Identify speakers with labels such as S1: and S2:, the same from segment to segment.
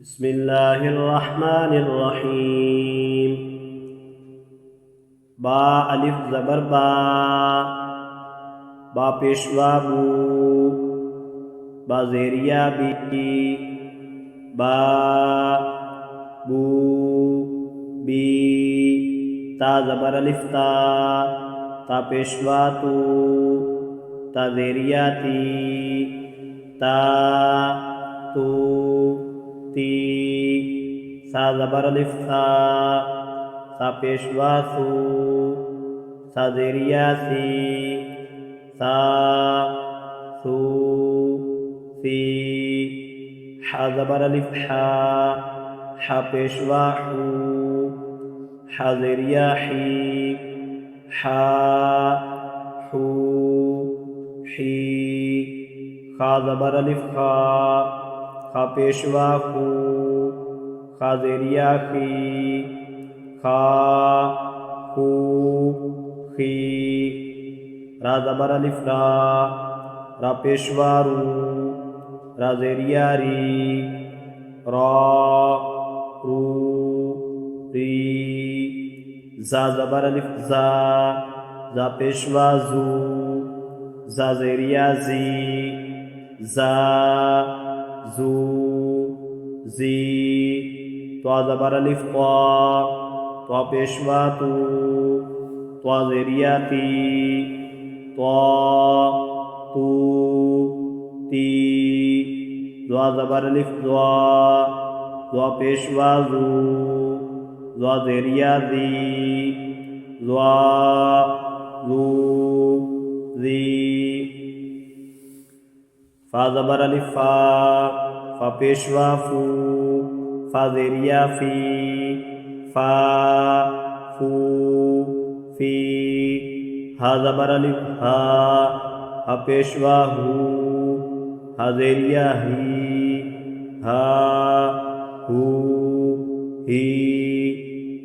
S1: बिस्मिल्लाहिर्रहमानिर्रहीम। बा अलिफ ज़बर बा, बा पेशवा बू, बा ज़ेरिया बी, बा बू बी, ता ज़बर अलिफ ता पेशवा तू, ता ज़ेरिया ती, ता तू ती, सा ज़बर अलिफ सा पेशवा सू, सा ज़ेरिया सी, सा सू सी, हा ज़बर अलिफ हा पेशवा हू, हा ज़ेरिया ही, हा हू ही, खा ज़बर अलिफ खा पेशवा खू, खा ज़ेरिया खी, खा खू खी, रा ज़बर अलिफ रा पेशवा रू, रा ज़ेरिया री, रा रू री, ज़ा ज़बर अलिफ ज़ा पेशवा ज़ू, ज़ा ज़ेरिया ज़ी, ज़ा ज़ू ज़ी, त्वा ज़बर अलिफ त्वा पेशवा तू, त्वा ज़ेरिया ती, त्वा तू ती, ज़्वा ज़बर अलिफ ज़्वा पेशवा ज़ू, ज़्वा ज़ेरिया ज़ी, ज़्वा ज़ू ज़ी, फ़ा ज़बर अलिफ फ़ा पेशवा फ़ू, फ़ा ज़ेरिया फ़ी, फ़ा फ़ू फ़ी, हा ज़बर अलिफ हा पेशवा हू, हा ज़ेरिया ही, हा हू ही,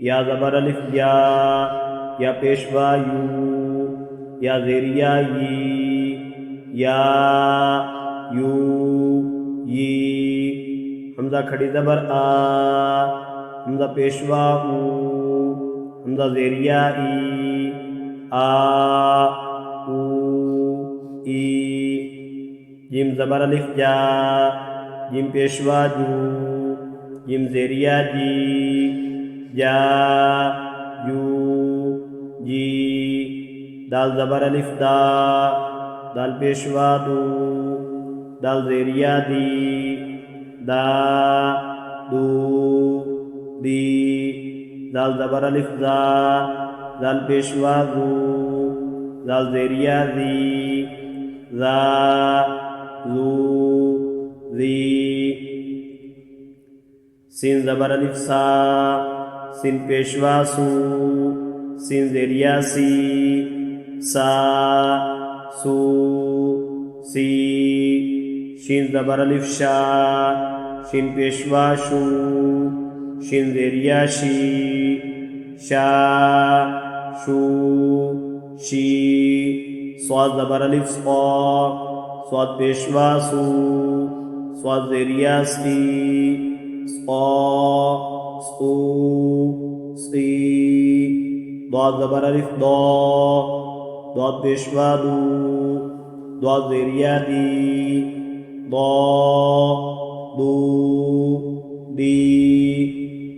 S1: या ज़बर अलिफ या पेशवा यू, या ज़ेरिया यी, या यू यी, हमज़ा खड़ी ज़बर हमज़ा पेशवा ऊ, हमज़ा ज़ेरिया ई, आ ऊ ई, जिम ज़बर अलिफ जिम पेशवा जू, जिम ज़ेरिया जी, जा यू जी, दाल ज़बर अलिफ दाल पेशवा दू, दाल ज़ेरिया दी, दा दू दी, दाल ज़बर अलिफ दाल पेशवा दू, दाल ज़ेरिया दी, ज़ा ज़ू ज़ी, सिन ज़बर अलिफ सिन पेशवा सू, सिन ज़ेरिया सी, सा सू सी, शीन ज़बर अलिफ शीन पेशवा शू, शीन ज़ेरिया शी, शा शू शी, स्वाद ज़बर अलिफ स्वाद पेशवा सू, स्वाद ज़ेरिया सी, सू सी, द्वाद ज़बर अलिफ द्वाद पेशवा दू, द्वाद ज़ेरिया दी, दू दी,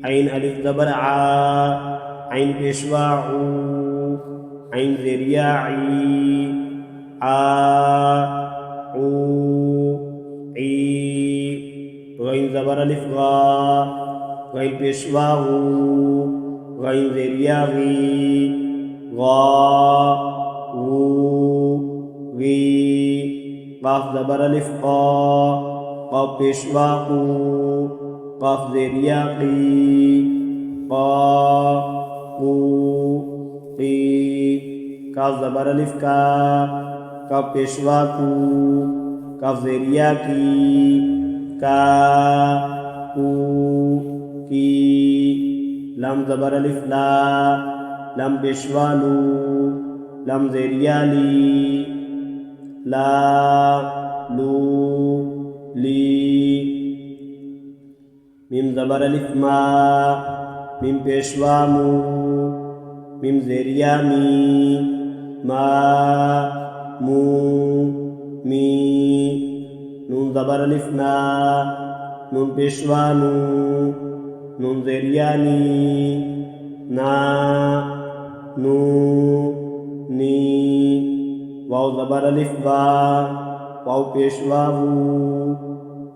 S1: ऐन अलिफ ज़बर ऐन पेशवा ऊ, ऐन ज़ेरिया ई, आ ऊ ई, गैन ज़बर अलिफ गैन पेशवा ऊ, गैन ज़ेरिया गी, गा वू गी, क़ाफ ज़बर अलिफ क़ाफ पेशवा क़ू, क़ाफ ज़ेरिया क़ी, क़ा क़ू क़ी, काफ ज़बर अलिफ काफ पेशवा कू, काफ ज़ेरिया की, का कू की, लम ज़बर अलिफ लम पेशवा लू, लम ज़ेरिया ली, ला लू ली, मीम ज़बर अलिफ मा, मीम पेशवा मू, मीम ज़ेरिया मी, मा मू मी, नून ज़बर अलिफ ना, नून पेशवा नू, नून ज़ेरिया नी, ना नू नी, वाव ज़बर अलिफ वा, वाव पेशवा वू,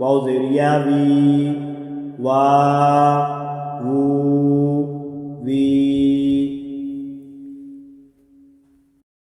S1: वाव ज़ेरिया वी, वा वू वी।